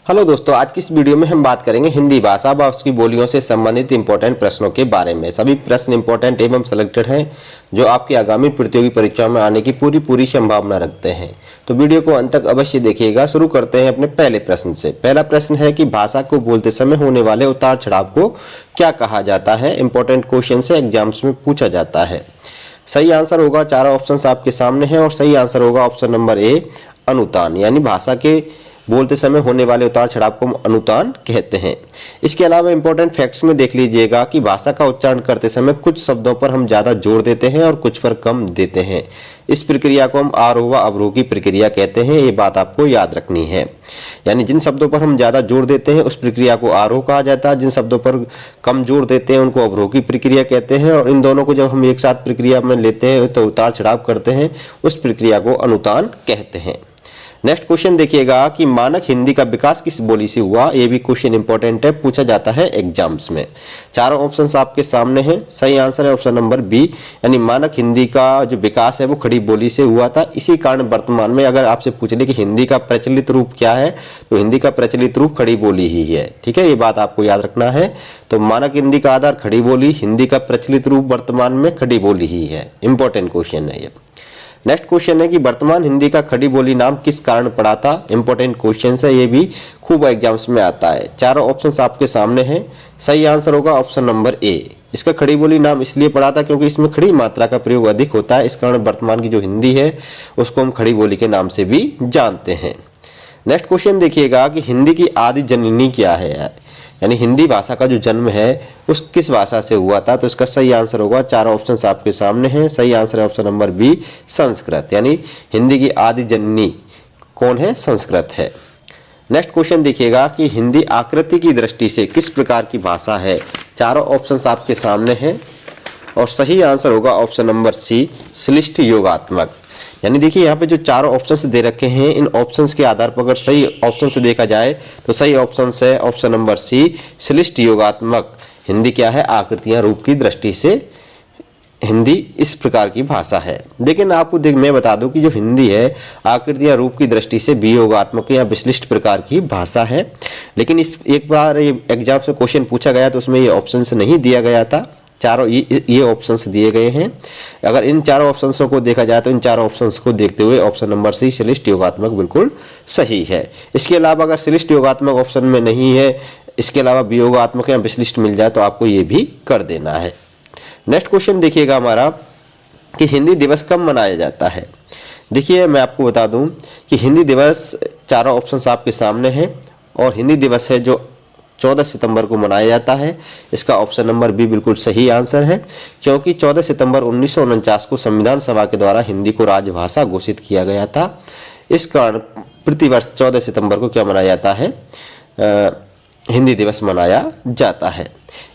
Hello दोस्तों, आज की इस वीडियो में हम बात करेंगे हिंदी भाषा व उसकी बोलियों से संबंधित इंपॉर्टेंट प्रश्नों के बारे में। सभी प्रश्न इंपॉर्टेंट एवं सिलेक्टेड हैं जो आपकी आगामी प्रतियोगी परीक्षाओं में आने की पूरी संभावना रखते हैं। तो वीडियो को अंत तक अवश्य देखिएगा। शुरू करते हैं अपने पहले प्रश्न से। पहला प्रश्न है कि भाषा को बोलते समय होने वाले उतार चढ़ाव को क्या कहा जाता है। इंपॉर्टेंट क्वेश्चन से एग्जाम्स में पूछा जाता है। सही आंसर होगा, चारों ऑप्शन आपके सामने हैं और सही आंसर होगा ऑप्शन नंबर ए, अनुतान। यानी भाषा के बोलते समय होने वाले उतार चढ़ाव को हम अनुतान कहते हैं। इसके अलावा इंपॉर्टेंट फैक्ट्स में देख लीजिएगा कि भाषा का उच्चारण करते समय कुछ शब्दों पर हम ज्यादा जोर देते हैं और कुछ पर कम देते हैं। इस प्रक्रिया को हम आरोह व अवरोह की प्रक्रिया कहते हैं। ये बात आपको याद रखनी है। यानी जिन शब्दों पर हम ज्यादा जोर देते हैं उस प्रक्रिया को आरोह कहा जाता है, जिन शब्दों पर कम जोर देते हैं उनको अवरोह की प्रक्रिया कहते हैं। और इन दोनों को जब हम एक साथ प्रक्रिया में लेते हैं तो उतार चढ़ाव करते हैं, उस प्रक्रिया को अनुतान कहते हैं। नेक्स्ट क्वेश्चन देखिएगा कि मानक हिंदी का विकास किस बोली से हुआ। ये भी क्वेश्चन इंपॉर्टेंट है, पूछा जाता है एग्जाम्स में। चारों ऑप्शंस आपके सामने हैं। सही आंसर है ऑप्शन नंबर बी, यानी मानक हिंदी का जो विकास है वो खड़ी बोली से हुआ था। इसी कारण वर्तमान में अगर आपसे पूछ ले कि हिंदी का प्रचलित रूप क्या है तो हिंदी का प्रचलित रूप खड़ी बोली ही है। ठीक है, ये बात आपको याद रखना है। तो मानक हिंदी का आधार खड़ी बोली, हिंदी का प्रचलित रूप वर्तमान में खड़ी बोली ही है। इंपॉर्टेंट क्वेश्चन है ये। नेक्स्ट क्वेश्चन है कि वर्तमान हिंदी का खड़ी बोली नाम किस कारण पड़ा था। इंपॉर्टेंट क्वेश्चन है, ये भी खूब एग्जाम्स में आता है। चारों ऑप्शंस आपके सामने हैं। सही आंसर होगा ऑप्शन नंबर ए। इसका खड़ी बोली नाम इसलिए पड़ा था क्योंकि इसमें खड़ी मात्रा का प्रयोग अधिक होता है। इस कारण वर्तमान की जो हिंदी है उसको हम खड़ी बोली के नाम से भी जानते हैं। नेक्स्ट क्वेश्चन देखिएगा कि हिंदी की आदि जननी क्या है, यानी हिंदी भाषा का जो जन्म है उस किस भाषा से हुआ था। तो इसका सही आंसर होगा, चारों ऑप्शंस आपके सामने हैं। सही आंसर है ऑप्शन नंबर बी, संस्कृत। यानी हिंदी की आदि जननी कौन है, संस्कृत है। नेक्स्ट क्वेश्चन देखिएगा कि हिंदी आकृति की दृष्टि से किस प्रकार की भाषा है। चारों ऑप्शंस आपके सामने हैं और सही आंसर होगा ऑप्शन नंबर सी, श्लिष्ट योगात्मक। यानी देखिए यहाँ पे जो चारों ऑप्शंस दे रखे हैं, इन ऑप्शंस के आधार पर अगर सही ऑप्शन से देखा जाए तो सही ऑप्शन है ऑप्शन नंबर सी, श्लिष्ट योगात्मक। हिंदी क्या है, आकृतियां रूप की दृष्टि से हिंदी इस प्रकार की भाषा है। लेकिन आपको मैं बता दूं कि जो हिंदी है आकृतियां रूप की दृष्टि से वियोगात्मक या विश्लिष्ट प्रकार की भाषा है। लेकिन इस एक बार एग्जाम से क्वेश्चन पूछा गया तो उसमें ये ऑप्शन नहीं दिया गया था। चारों ये ऑप्शंस दिए गए हैं। अगर इन चारों ऑप्शंस को देखा जाए तो इन चारों ऑप्शंस को देखते हुए ऑप्शन नंबर सी, श्लिष्ट योगात्मक बिल्कुल सही है। इसके अलावा अगर श्लिष्ट योगात्मक ऑप्शन में नहीं है, इसके अलावा वियोगात्मक या विश्लिष्ट मिल जाए तो आपको ये भी कर देना है। नेक्स्ट क्वेश्चन देखिएगा हमारा कि हिंदी दिवस कब मनाया जाता है। देखिए मैं आपको बता दूं कि हिंदी दिवस, चारों ऑप्शंस आपके सामने हैं और हिंदी दिवस है जो 14 सितंबर को मनाया जाता है। इसका ऑप्शन नंबर बी बिल्कुल सही आंसर है, क्योंकि 14 सितंबर 1949 को संविधान सभा के द्वारा हिंदी को राजभाषा घोषित किया गया था। इस कारण प्रतिवर्ष 14 सितंबर को क्या मनाया जाता है, हिंदी दिवस मनाया जाता है।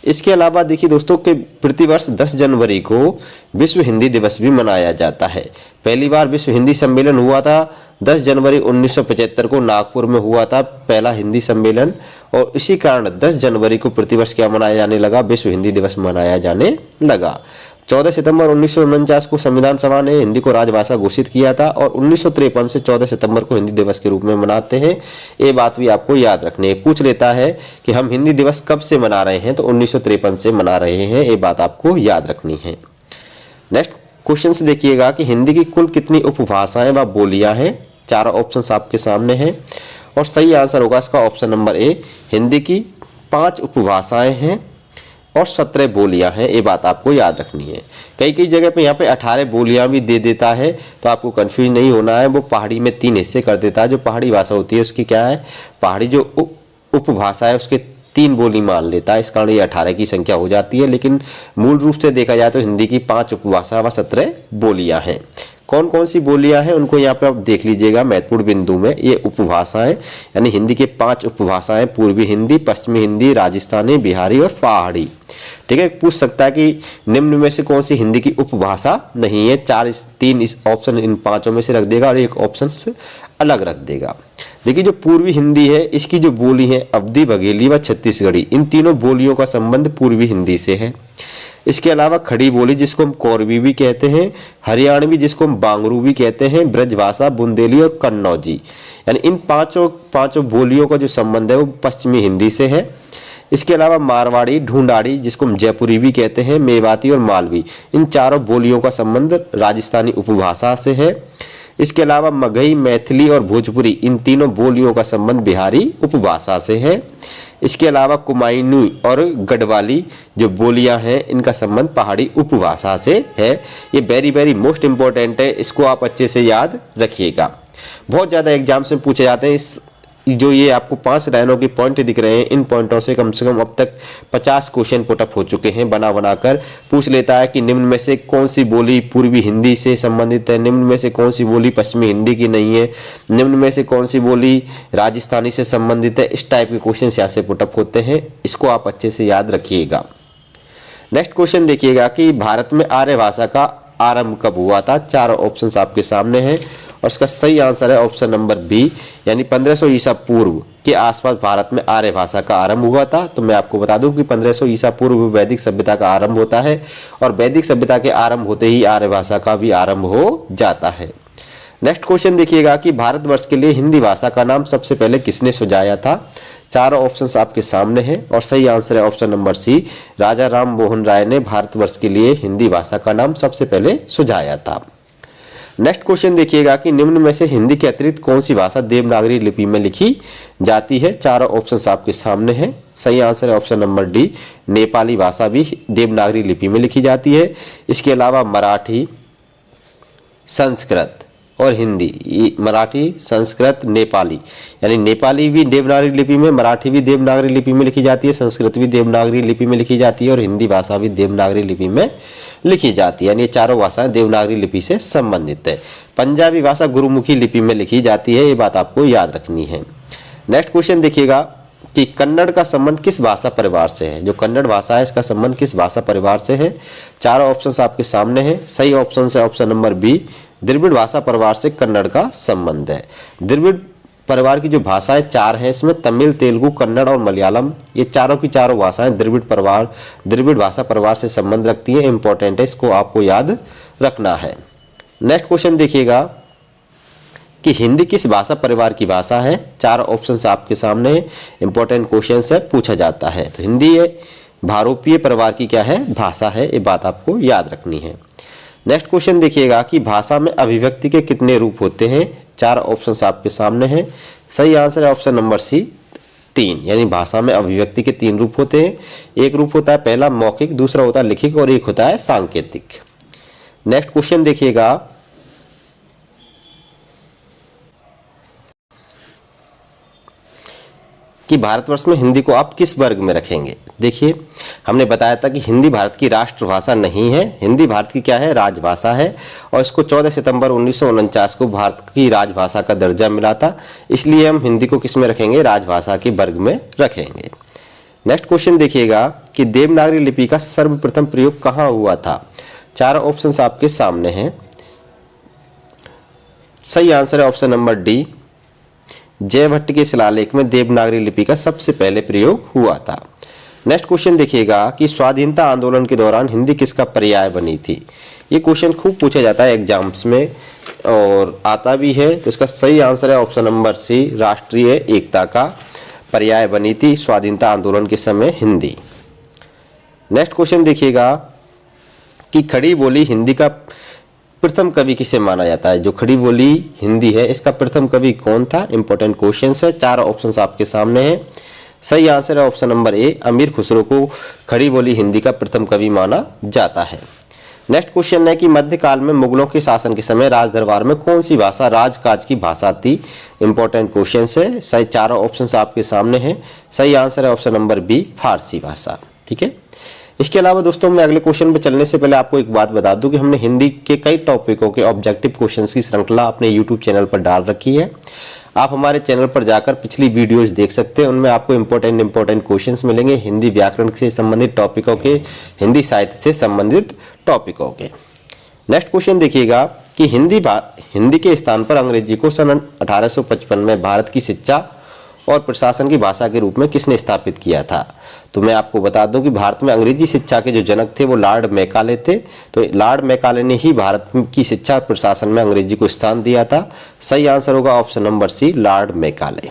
इसके अलावा देखिए दोस्तों कि प्रतिवर्ष 10 जनवरी को विश्व हिंदी दिवस भी मनाया जाता है। पहली बार विश्व हिंदी सम्मेलन हुआ था 10 जनवरी 1975 को नागपुर में हुआ था पहला हिंदी सम्मेलन, और इसी कारण 10 जनवरी को प्रतिवर्ष क्या मनाया जाने लगा, विश्व हिंदी दिवस मनाया जाने लगा। 14 सितंबर 1949 को संविधान सभा ने हिंदी को राजभाषा घोषित किया था और 1953 से 14 सितंबर को हिंदी दिवस के रूप में मनाते हैं। ये बात भी आपको याद रखनी है। पूछ लेता है कि हम हिंदी दिवस कब से मना रहे हैं, तो 1953 से मना रहे हैं। ये बात आपको याद रखनी है। नेक्स्ट क्वेश्चन से देखिएगा कि हिंदी की कुल कितनी उपभाषाएं व बोलियां हैं। चारों ऑप्शंस आपके सामने हैं और सही आंसर होगा इसका ऑप्शन नंबर ए, हिंदी की 5 उपभाषाएं हैं और 17 बोलियां हैं। ये बात आपको याद रखनी है। कई जगह पे यहाँ पे 18 बोलियां भी दे देता है, तो आपको कंफ्यूज नहीं होना है। वो पहाड़ी में 3 हिस्से कर देता है। जो पहाड़ी भाषा होती है उसकी क्या है, पहाड़ी जो उपभाषा है उसके 3 बोली मान लेता है। इस कारण ये 18 की संख्या हो जाती है। लेकिन मूल रूप से देखा जाए तो हिंदी की 5 उपभाषा व 17 बोलियां हैं। कौन कौन सी बोलियां हैं उनको यहाँ पे आप देख लीजिएगा महत्वपूर्ण बिंदु में। ये उपभाषाएं यानी हिंदी के 5 उपभाषाएं, पूर्वी हिंदी, पश्चिमी हिंदी, राजस्थानी, बिहारी और पहाड़ी। ठीक है, पूछ सकता है कि निम्न में से कौन सी हिंदी की उपभाषा नहीं है। 3 इस ऑप्शन इन 5 में से रख देगा और एक ऑप्शन से अलग रख देगा। देखिए जो पूर्वी हिंदी है इसकी जो बोली है अवधी, बघेली व छत्तीसगढ़ी, इन तीनों बोलियों का संबंध पूर्वी हिंदी से है। इसके अलावा खड़ी बोली जिसको हम कोरवी भी कहते हैं, हरियाणवी जिसको हम बांगरू भी कहते हैं, ब्रजभाषा, बुंदेली और कन्नौजी, यानी इन पांचों बोलियों का जो संबंध है वो पश्चिमी हिंदी से है। इसके अलावा मारवाड़ी, ढूंढाड़ी जिसको हम जयपुरी भी कहते हैं, मेवाती और मालवी, इन चारों बोलियों का संबंध राजस्थानी उपभाषा से है। इसके अलावा मगही, मैथिली और भोजपुरी, इन तीनों बोलियों का संबंध बिहारी उपभाषा से है। इसके अलावा कुमायूनी और गढ़वाली जो बोलियां हैं इनका संबंध पहाड़ी उपभाषा से है। ये वेरी वेरी मोस्ट इंपॉर्टेंट है, इसको आप अच्छे से याद रखिएगा। बहुत ज़्यादा एग्जाम्स में पूछे जाते हैं। इस जो ये आपको 5 लाइनों के पॉइंट दिख रहे हैं, इन पॉइंटों से कम अब तक 50 क्वेश्चन पुटअप हो चुके हैं। बना कर पूछ लेता है कि निम्न में से कौन सी बोली पूर्वी हिंदी से संबंधित है, निम्न में से कौन सी बोली पश्चिमी हिंदी की नहीं है, निम्न में से कौन सी बोली राजस्थानी से संबंधित है। इस टाइप के क्वेश्चन यहाँ से पुटअप होते हैं, इसको आप अच्छे से याद रखिएगा। नेक्स्ट क्वेश्चन देखिएगा कि भारत में आर्य भाषा का आरंभ कब हुआ था। 4 ऑप्शंस आपके सामने हैं और इसका सही आंसर है ऑप्शन नंबर बी, यानी 1500 ईसा पूर्व के आसपास भारत में आर्य भाषा का आरंभ हुआ था। तो मैं आपको बता दूं कि 1500 ईसा पूर्व वैदिक सभ्यता का आरंभ होता है और वैदिक सभ्यता के आरंभ होते ही आर्य भाषा का भी आरंभ हो जाता है। नेक्स्ट क्वेश्चन देखिएगा कि भारतवर्ष के लिए हिंदी भाषा का नाम सबसे पहले किसने सुझाया था। 4 ऑप्शंस आपके सामने हैं और सही आंसर है ऑप्शन नंबर सी, राजा राम मोहन राय ने भारतवर्ष के लिए हिंदी भाषा का नाम सबसे पहले सुझाया था। नेक्स्ट क्वेश्चन देखिएगा कि निम्न में से हिंदी के अतिरिक्त कौन सी भाषा देवनागरी लिपि में लिखी जाती है। 4 ऑप्शंस आपके सामने हैं। सही आंसर है ऑप्शन नंबर डी, नेपाली भाषा भी देवनागरी लिपि में लिखी जाती है। इसके अलावा मराठी, संस्कृत और हिंदी, मराठी, संस्कृत, नेपाली, यानी नेपाली भी देवनागरी लिपि में, मराठी भी देवनागरी लिपि में लिखी जाती है, संस्कृत भी देवनागरी लिपि में लिखी जाती है और हिंदी भाषा भी देवनागरी लिपि में लिखी जाती है। यानी ये चारों भाषाएं देवनागरी लिपि से संबंधित है। पंजाबी भाषा गुरुमुखी लिपि में लिखी जाती है, ये बात आपको याद रखनी है। नेक्स्ट क्वेश्चन देखिएगा कि कन्नड़ का संबंध किस भाषा परिवार से है। जो कन्नड़ भाषा है इसका संबंध किस भाषा परिवार से है। 4 ऑप्शंस आपके सामने हैं। सही ऑप्शन है ऑप्शन नंबर बी, द्रविड़ भाषा परिवार से कन्नड़ का संबंध है। द्रविड़ परिवार की जो भाषाएं 4 हैं इसमें तमिल, तेलुगु, कन्नड़ और मलयालम, ये चारों की चारों भाषाएं द्रविड़ भाषा परिवार से संबंध रखती हैं। इंपॉर्टेंट है, इसको आपको याद रखना है। नेक्स्ट क्वेश्चन देखिएगा कि हिंदी किस भाषा परिवार की भाषा है। 4 ऑप्शंस आपके सामने हैं। इंपॉर्टेंट क्वेश्चन है, पूछा जाता है। तो हिंदी है भारोपीय परिवार की क्या है, भाषा है, ये बात आपको याद रखनी है। नेक्स्ट क्वेश्चन देखिएगा कि भाषा में अभिव्यक्ति के कितने रूप होते हैं। 4 ऑप्शंस आपके सामने हैं। सही आंसर है ऑप्शन नंबर सी, 3, यानी भाषा में अभिव्यक्ति के 3 रूप होते हैं। एक रूप होता है पहला मौखिक, दूसरा होता है लिखित और एक होता है सांकेतिक। नेक्स्ट क्वेश्चन देखिएगा कि भारतवर्ष में हिंदी को आप किस वर्ग में रखेंगे। देखिए हमने बताया था कि हिंदी भारत की राष्ट्रभाषा नहीं है, हिंदी भारत की क्या है, राजभाषा है और इसको 14 सितंबर 1949 को भारत की राजभाषा का दर्जा मिला था। इसलिए हम हिंदी को किस में रखेंगे, राजभाषा के वर्ग में रखेंगे। नेक्स्ट क्वेश्चन देखिएगा कि देवनागरी लिपि का सर्वप्रथम प्रयोग कहाँ हुआ था। 4 ऑप्शंस आपके सामने हैं। सही आंसर है ऑप्शन नंबर डी, जयभट्ट के शिलालेख में देवनागरी लिपि का सबसे पहले प्रयोग हुआ था। नेक्स्ट क्वेश्चन देखिएगा कि स्वाधीनता आंदोलन के दौरान हिंदी किसका पर्याय बनी थी। ये क्वेश्चन खूब पूछा जाता है एग्जाम्स में और आता भी है। तो इसका सही आंसर है ऑप्शन नंबर सी, राष्ट्रीय एकता का पर्याय बनी थी स्वाधीनता आंदोलन के समय हिंदी। नेक्स्ट क्वेश्चन देखिएगा कि खड़ी बोली हिंदी का प्रथम कवि किसे माना जाता है। जो खड़ी बोली हिंदी है इसका प्रथम कवि कौन था। इंपॉर्टेंट क्वेश्चन है। 4 ऑप्शंस आपके सामने हैं। सही आंसर है ऑप्शन नंबर ए, अमीर खुसरो को खड़ी बोली हिंदी का प्रथम कवि माना जाता है। नेक्स्ट क्वेश्चन है कि मध्यकाल में मुगलों के शासन के समय राज दरबार में कौन सी भाषा राजकाज की भाषा थी। इंपॉर्टेंट क्वेश्चन है। सही 4 ऑप्शंस आपके सामने हैं। सही आंसर है ऑप्शन नंबर बी, फारसी भाषा। ठीक है। इसके अलावा दोस्तों मैं अगले क्वेश्चन पर चलने से पहले आपको एक बात बता दूं कि हमने हिंदी के कई टॉपिकों के ऑब्जेक्टिव क्वेश्चंस की श्रृंखला अपने यूट्यूब चैनल पर डाल रखी है। आप हमारे चैनल पर जाकर पिछली वीडियोस देख सकते हैं, उनमें आपको इंपॉर्टेंट क्वेश्चंस मिलेंगे हिंदी व्याकरण से संबंधित टॉपिकों के, हिंदी साहित्य से संबंधित टॉपिकों के। नेक्स्ट क्वेश्चन देखिएगा कि हिंदी के स्थान पर अंग्रेजी को सन 1855 में भारत की शिक्षा और प्रशासन की भाषा के रूप में किसने स्थापित किया था? तो मैं आपको बता दूं कि भारत में अंग्रेजी शिक्षा के जो जनक थे वो लॉर्ड मैकाले थे। तो लॉर्ड मैकाले ने ही भारत की शिक्षा और प्रशासन में अंग्रेजी को स्थान दिया था। सही आंसर होगा option number C, Lord Macaulay.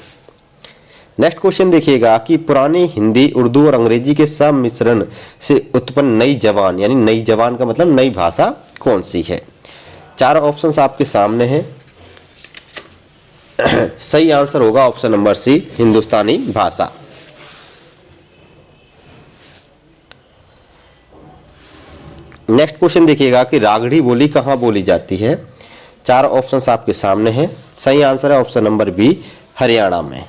Next question देखिएगा कि पुरानी हिंदी, उर्दू और अंग्रेजी के सम्मिश्रण से उत्पन्न नई जबान, यानी नई जबान का मतलब नई भाषा कौन सी है? चार ऑप्शंस आपके सामने हैं। सही आंसर होगा ऑप्शन नंबर सी, हिंदुस्तानी भाषा। नेक्स्ट क्वेश्चन देखिएगा कि रागड़ी बोली कहां बोली जाती है? चार ऑप्शंस आपके सामने हैं। सही आंसर है ऑप्शन नंबर बी, हरियाणा में।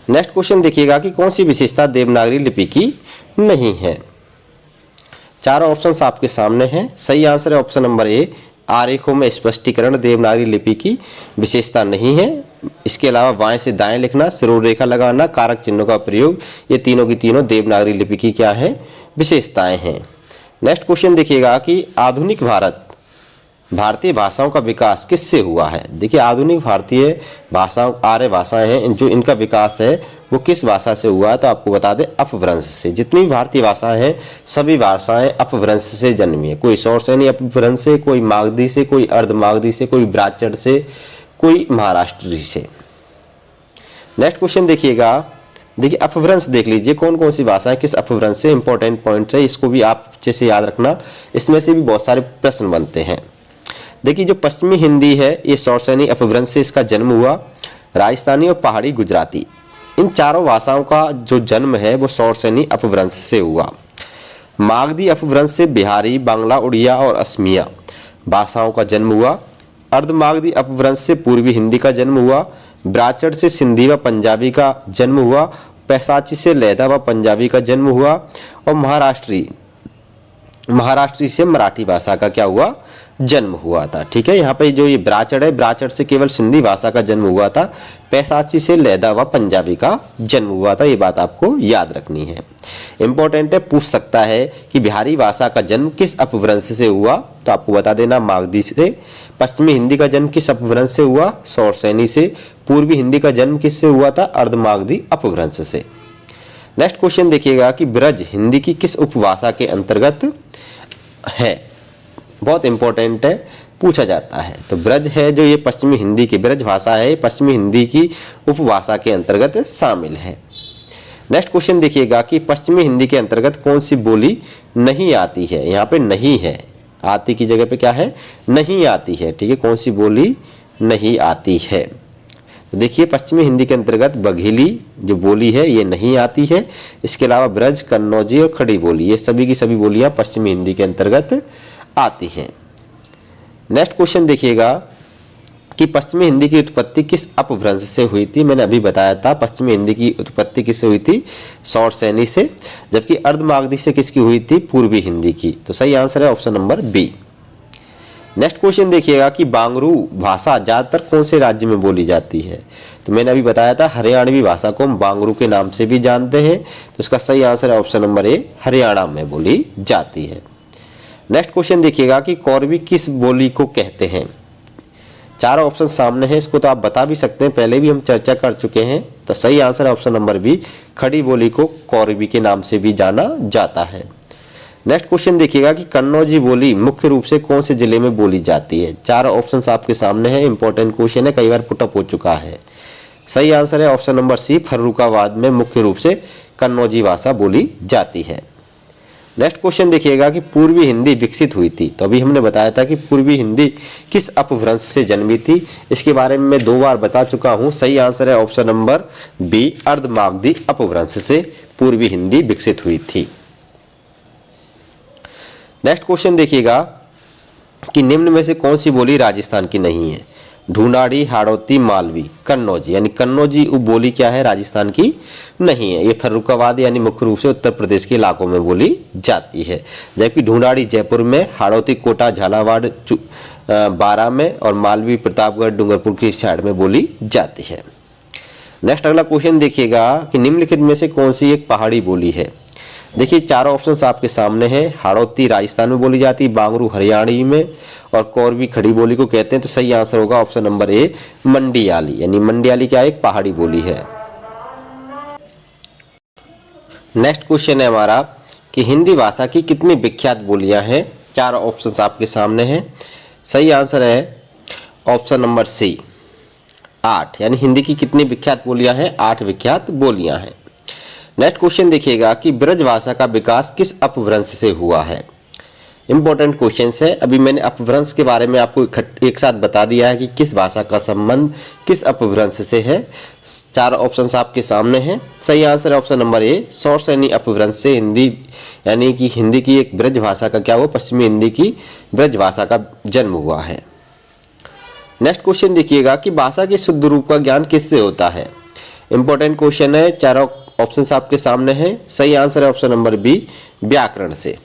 नेक्स्ट क्वेश्चन देखिएगा कि कौन सी विशेषता देवनागरी लिपि की नहीं है? चार ऑप्शंस आपके सामने हैं। सही आंसर है ऑप्शन नंबर ए, आरेखों में स्पष्टीकरण देवनागरी लिपि की विशेषता नहीं है। इसके अलावा बाएं से दाएं लिखना, सिरोर रेखा लगाना, कारक चिन्हों का प्रयोग, ये तीनों की तीनों देवनागरी लिपि की क्या है? विशेषताएं हैं। नेक्स्ट क्वेश्चन देखिएगा कि आधुनिक भारतीय भाषाओं का विकास किससे हुआ है? देखिए, आधुनिक भारतीय भाषाओं, आर्य भाषाएं हैं, जो इनका विकास है वो किस भाषा से हुआ है? तो आपको बता दें, अपभ्रंश से। जितनी भी भारतीय भाषाएं हैं सभी भाषाएं अपभ्रंश से जन्मी है। कोई सौरसेनी अपभ्रंश से, कोई मागधी से, कोई अर्धमागधी से, कोई ब्राह्मण से, कोई महाराष्ट्री से। नेक्स्ट क्वेश्चन देखिएगा, देखिए अपभ्रंश देख लीजिए कौन कौन सी भाषाएं किस अपभ्रंश से, इंपॉर्टेंट पॉइंट्स है, इसको भी आप अच्छे से याद रखना। इसमें से भी बहुत सारे प्रश्न बनते हैं। देखिए, जो पश्चिमी हिंदी है ये सौरसेनी अपभ्रंश से इसका जन्म हुआ। राजस्थानी और पहाड़ी गुजराती, इन चारों भाषाओं का जो जन्म है वो सौरसेनी अपभ्रंश से हुआ। मागधी अपभ्रंश से बिहारी, बांग्ला, उड़िया और असमिया भाषाओं का जन्म हुआ। अर्धमागधी अपभ्रंश से पूर्वी हिंदी का जन्म हुआ। ब्राह्मण से सिंधी व पंजाबी का जन्म हुआ। पैसाची से लैदा व पंजाबी का जन्म हुआ। और महाराष्ट्री से मराठी भाषा का क्या हुआ? जन्म हुआ था। ठीक है, यहाँ पे जो ये ब्राह्मण है, ब्राह्मण से केवल सिंधी भाषा का जन्म हुआ था। पैसाची से लैदा व पंजाबी का जन्म हुआ था। ये बात आपको याद रखनी है, इंपॉर्टेंट है, पूछ सकता है कि बिहारी भाषा का जन्म किस अपभ्रंश से हुआ? तो आपको बता देना मागधी से। पश्चिमी हिंदी का जन्म किस अपभ्रंश से हुआ? सौरसेनी से। पूर्वी हिंदी का जन्म किससे हुआ था? अर्धमागधी अपभ्रंश से। नेक्स्ट क्वेश्चन देखिएगा कि ब्रज हिंदी की किस उपभाषा के अंतर्गत है? बहुत इंपॉर्टेंट है, पूछा जाता है। तो ब्रज है जो ये पश्चिमी हिंदी की ब्रज भाषा है, पश्चिमी हिंदी की उपभाषा के अंतर्गत शामिल है। नेक्स्ट क्वेश्चन देखिएगा कि पश्चिमी हिंदी के अंतर्गत कौन सी बोली नहीं आती है? यहाँ पे नहीं है, आती की जगह पे क्या है? नहीं आती है। ठीक है, कौन सी बोली नहीं आती है? तो देखिए, पश्चिमी हिंदी के अंतर्गत बघेली जो बोली है ये नहीं आती है। इसके अलावा ब्रज, कन्नौजी और खड़ी बोली, ये सभी की सभी बोलियां पश्चिमी हिंदी के अंतर्गत आती हैं। नेक्स्ट क्वेश्चन देखिएगा कि पश्चिमी हिंदी की उत्पत्ति किस अपभ्रंश से हुई थी? मैंने अभी बताया था पश्चिमी हिंदी की उत्पत्ति किससे हुई थी? सौरसेनी से। जबकि अर्धमागधी से किसकी हुई थी? पूर्वी हिंदी की। तो सही आंसर है option number B. Next question देखिएगा कि बांगरू भाषा ज्यादातर कौन से राज्य में बोली जाती है? तो मैंने अभी बताया था हरियाणवी भाषा को हम बांगरू के नाम से भी जानते हैं। तो इसका सही आंसर है ऑप्शन नंबर ए, हरियाणा में बोली जाती है। नेक्स्ट क्वेश्चन देखिएगा कि कौरवी किस बोली को कहते हैं? चार ऑप्शन सामने हैं, इसको तो आप बता भी सकते हैं, पहले भी हम चर्चा कर चुके हैं। तो सही आंसर है ऑप्शन नंबर बी, खड़ी बोली को कौरवी के नाम से भी जाना जाता है। नेक्स्ट क्वेश्चन देखिएगा कि कन्नौजी बोली मुख्य रूप से कौन से जिले में बोली जाती है? चार ऑप्शंस आपके सामने हैं, इंपॉर्टेंट क्वेश्चन है, कई बार पुटअप हो चुका है। सही आंसर है ऑप्शन नंबर सी, फर्रुखाबाद में मुख्य रूप से कन्नौजी भाषा बोली जाती है। नेक्स्ट क्वेश्चन देखिएगा कि पूर्वी हिंदी विकसित हुई थी। तो अभी हमने बताया था कि पूर्वी हिंदी किस अपभ्रंश से जन्मी थी, इसके बारे में मैं 2 बार बता चुका हूं। सही आंसर है ऑप्शन नंबर बी, अर्धमागधी अपभ्रंश से पूर्वी हिंदी विकसित हुई थी। नेक्स्ट क्वेश्चन देखिएगा कि निम्न में से कौन सी बोली राजस्थान की नहीं है? ढूंढाड़ी, हाड़ौती, मालवी, कन्नौजी, यानी कन्नौजी बोली क्या है? राजस्थान की नहीं है। ये फर्रुखाबाद यानी मुख्य रूप से उत्तर प्रदेश के इलाकों में बोली जाती है। जबकि ढूंढाड़ी जयपुर में, हाड़ौती कोटा, झालावाड़, बारा में और मालवी प्रतापगढ़, डूंगरपुर की साइड में बोली जाती है। नेक्स्ट अगला क्वेश्चन देखिएगा कि निम्नलिखित में से कौन सी एक पहाड़ी बोली है? देखिए चारों ऑप्शंस आपके सामने हैं। हाड़ौती राजस्थान में बोली जाती है, बांगरू हरियाणवी में और कोरवी खड़ी बोली को कहते हैं। तो सही आंसर होगा ऑप्शन नंबर ए मंडियाली, यानी मंडियाली क्या एक पहाड़ी बोली है। नेक्स्ट क्वेश्चन है हमारा कि हिंदी भाषा की कितनी विख्यात बोलियां हैं। चार ऑप्शंस आपके सामने हैं। सही आंसर है ऑप्शन नंबर सी 8, यानी हिंदी की कितनी विख्यात बोलियां हैं? 8 विख्यात बोलियां हैं। नेक्स्ट क्वेश्चन देखिएगा कि ब्रज भाषा का विकास किस अपभ्रंश से हुआ है। इंपॉर्टेंट क्वेश्चन है। अभी मैंने अपभ्रंश के बारे में आपको एक साथ बता दिया है कि किस भाषा का संबंध किस अपभ्रंश से है। चार ऑप्शंस आपके सामने हैं। सही आंसर है ऑप्शन नंबर ए सौरसेनी अपभ्रंश से हिंदी, यानी कि हिंदी की एक ब्रज भाषा का क्या हुआ, पश्चिमी हिंदी की ब्रज भाषा का जन्म हुआ है। नेक्स्ट क्वेश्चन देखिएगा कि भाषा के शुद्ध रूप का ज्ञान किससे होता है। इंपॉर्टेंट क्वेश्चन है। चारों ऑप्शंस आपके सामने हैं। सही आंसर है ऑप्शन नंबर बी व्याकरण से।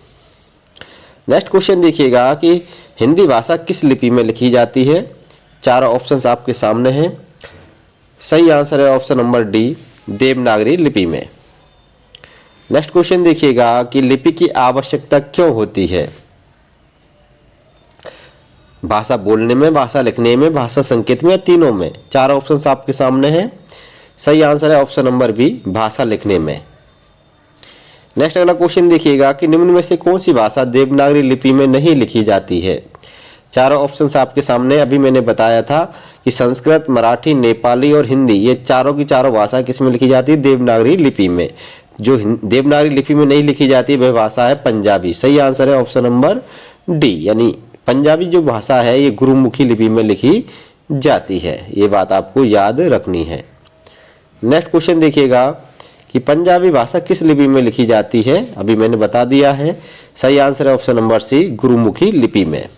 नेक्स्ट क्वेश्चन देखिएगा कि हिंदी भाषा किस लिपि में लिखी जाती है। चारों ऑप्शंस आपके सामने हैं। सही आंसर है ऑप्शन नंबर डी देवनागरी लिपि में। नेक्स्ट क्वेश्चन देखिएगा कि लिपि की आवश्यकता क्यों होती है। भाषा बोलने में, भाषा लिखने में, भाषा संकेत में या तीनों में। चार ऑप्शंस आपके सामने हैं। सही आंसर है ऑप्शन नंबर बी भाषा लिखने में। नेक्स्ट अगला क्वेश्चन देखिएगा कि निम्न में से कौन सी भाषा देवनागरी लिपि में नहीं लिखी जाती है। चारों ऑप्शंस आपके सामने। अभी मैंने बताया था कि संस्कृत, मराठी, नेपाली और हिंदी, ये चारों की चारों भाषा किस में लिखी जाती है? देवनागरी लिपि में। जो देवनागरी लिपि में नहीं लिखी जाती वह भाषा है पंजाबी। सही आंसर है ऑप्शन नंबर डी, यानी पंजाबी जो भाषा है ये गुरुमुखी लिपि में लिखी जाती है। ये बात आपको याद रखनी है। नेक्स्ट क्वेश्चन देखिएगा कि पंजाबी भाषा किस लिपि में लिखी जाती है। अभी मैंने बता दिया है। सही आंसर है ऑप्शन नंबर सी गुरुमुखी लिपि में।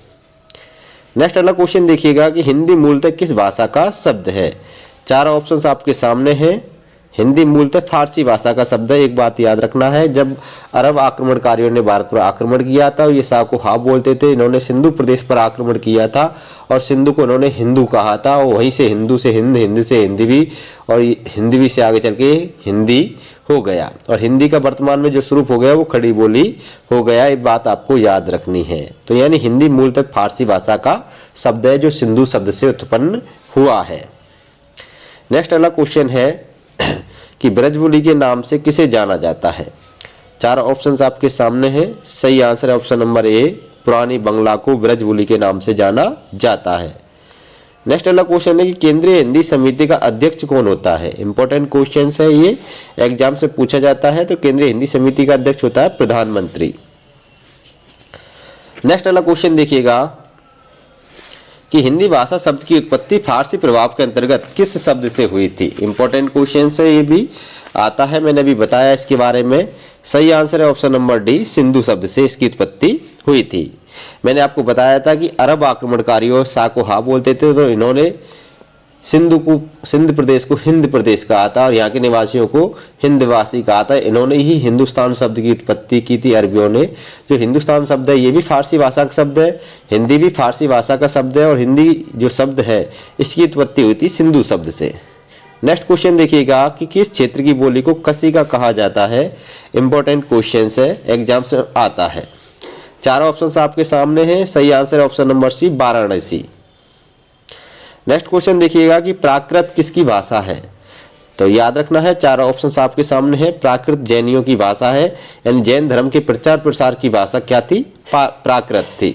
नेक्स्ट अगला क्वेश्चन देखिएगा कि हिंदी मूलतः किस भाषा का शब्द है। चार ऑप्शंस आपके सामने हैं। हिंदी मूलतः फारसी भाषा का शब्द है। एक बात याद रखना है, जब अरब आक्रमणकारियों ने भारत पर आक्रमण किया था, ये सा को हा बोलते थे। इन्होंने सिंधु प्रदेश पर आक्रमण किया था और सिंधु को इन्होंने हिंदू कहा था, और वहीं से हिंदू से हिंद, हिंद से हिंदवी, और हिंदवी से आगे चल के हिंदी हो गया, और हिंदी का वर्तमान में जो स्वरूप हो गया वो खड़ी बोली हो गया। ये बात आपको याद रखनी है। तो यानी हिंदी मूलतः फारसी भाषा का शब्द है जो सिंधु शब्द से उत्पन्न हुआ है। नेक्स्ट अगला क्वेश्चन है कि ब्रजबोली के नाम से किसे जाना जाता है। चार ऑप्शंस आपके सामने हैं। सही आंसर है ऑप्शन नंबर ए पुरानी बंगला को ब्रजबोली के नाम से जाना जाता है। नेक्स्ट अगला क्वेश्चन है कि केंद्रीय हिंदी समिति का अध्यक्ष कौन होता है। इंपॉर्टेंट क्वेश्चन है, ये एग्जाम से पूछा जाता है। तो केंद्रीय हिंदी समिति का अध्यक्ष होता है प्रधानमंत्री। नेक्स्ट अगला क्वेश्चन देखिएगा कि हिंदी भाषा शब्द की उत्पत्ति फारसी प्रभाव के अंतर्गत किस शब्द से हुई थी। इंपॉर्टेंट क्वेश्चन है, ये भी आता है, मैंने अभी बताया इसके बारे में। सही आंसर है ऑप्शन नंबर डी सिंधु शब्द से इसकी उत्पत्ति हुई थी। मैंने आपको बताया था कि अरब आक्रमणकारियों सा को हा बोलते थे, तो इन्होंने सिंध प्रदेश को हिंद प्रदेश कहा था और यहाँ के निवासियों को हिंदवासी कहा था। इन्होंने ही हिंदुस्तान शब्द की उत्पत्ति की थी अरबियों ने। जो हिंदुस्तान शब्द है ये भी फारसी भाषा का शब्द है, हिंदी भी फारसी भाषा का शब्द है, और हिंदी जो शब्द है इसकी उत्पत्ति हुई थी सिंधु शब्द से। नेक्स्ट क्वेश्चन देखिएगा कि किस क्षेत्र की बोली को कसिका कहा जाता है। इंपॉर्टेंट क्वेश्चन है, एग्जाम से आता है। चार ऑप्शन आपके सामने हैं। सही आंसर है option number C Varanasi. Next question देखिएगा कि प्राकृत किसकी भाषा है। तो याद रखना है, चार ऑप्शंस आपके सामने हैं। प्राकृत जैनियों की भाषा है, यानी जैन धर्म के प्रचार प्रसार की भाषा क्या थी? प्राकृत थी।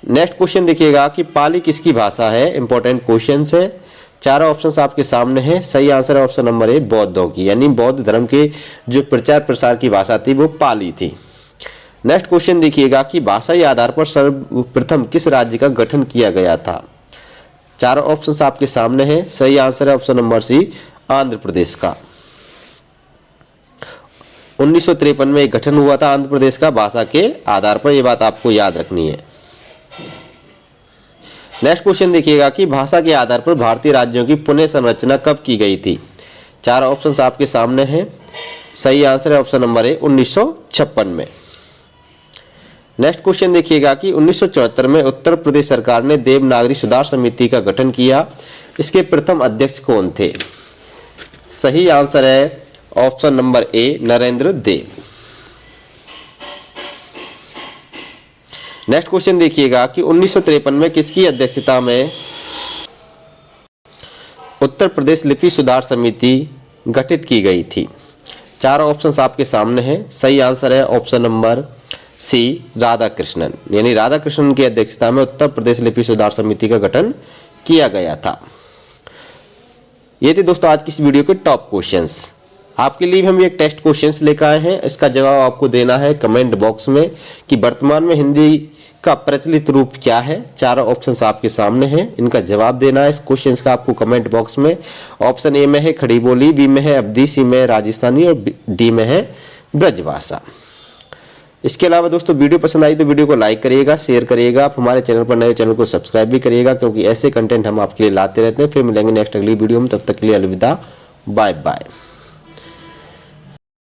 नेक्स्ट क्वेश्चन देखिएगा कि पाली किसकी भाषा है। इंपॉर्टेंट क्वेश्चन है। चार ऑप्शंस आपके सामने हैं। सही आंसर है ऑप्शन नंबर ए बौद्धों की, यानी बौद्ध धर्म के जो प्रचार प्रसार की भाषा थी वो पाली थी। नेक्स्ट क्वेश्चन देखिएगा कि भाषाई आधार पर सर्वप्रथम किस राज्य का गठन किया गया था। चारों ऑप्शंस आपके सामने हैं। सही आंसर है ऑप्शन नंबर सी आंध्र प्रदेश का। 1953 में एक गठन हुआ था आंध्र प्रदेश का भाषा के आधार पर। यह बात आपको याद रखनी है। नेक्स्ट क्वेश्चन देखिएगा कि भाषा के आधार पर भारतीय राज्यों की पुनः संरचना कब की गई थी। चार ऑप्शंस आपके सामने हैं। सही आंसर है ऑप्शन नंबर ए 1956 में। नेक्स्ट क्वेश्चन देखिएगा कि 1974 में उत्तर प्रदेश सरकार ने देवनागरी सुधार समिति का गठन किया। इसके प्रथम अध्यक्ष कौन थे। सही आंसर है option number A Narendra Dev. Next question देखिएगा कि 1953 में किसकी अध्यक्षता में उत्तर प्रदेश लिपि सुधार समिति गठित की गई थी? चारों ऑप्शंस आपके सामने हैं। सही आंसर है ऑप्शन नंबर सी, राधाकृष्णन, यानी राधाकृष्णन की अध्यक्षता में उत्तर प्रदेश लिपि सुधार समिति का गठन किया गया था। ये थे दोस्तों आज की इस वीडियो के टॉप क्वेश्चंस। आपके लिए भी हम एक टेस्ट क्वेश्चंस लेकर आए हैं। इसका जवाब आपको देना है कमेंट बॉक्स में कि वर्तमान में हिंदी का प्रचलित रूप क्या है। चारों ऑप्शंस आपके सामने हैं, इनका जवाब देना है इस क्वेश्चंस का आपको कमेंट बॉक्स में। ऑप्शन ए में है खड़ी बोली, बी में है अवधी, सी में है राजस्थानी और डी में है ब्रजभाषा। इसके अलावा दोस्तों वीडियो पसंद आई तो वीडियो को लाइक करिएगा, शेयर करिएगा। आप हमारे चैनल पर नए चैनल को सब्सक्राइब भी करिएगा, क्योंकि ऐसे कंटेंट हम आपके लिए लाते रहते हैं। फिर मिलेंगे नेक्स्ट अगली वीडियो में, तब तक के लिए अलविदा, बाय बाय।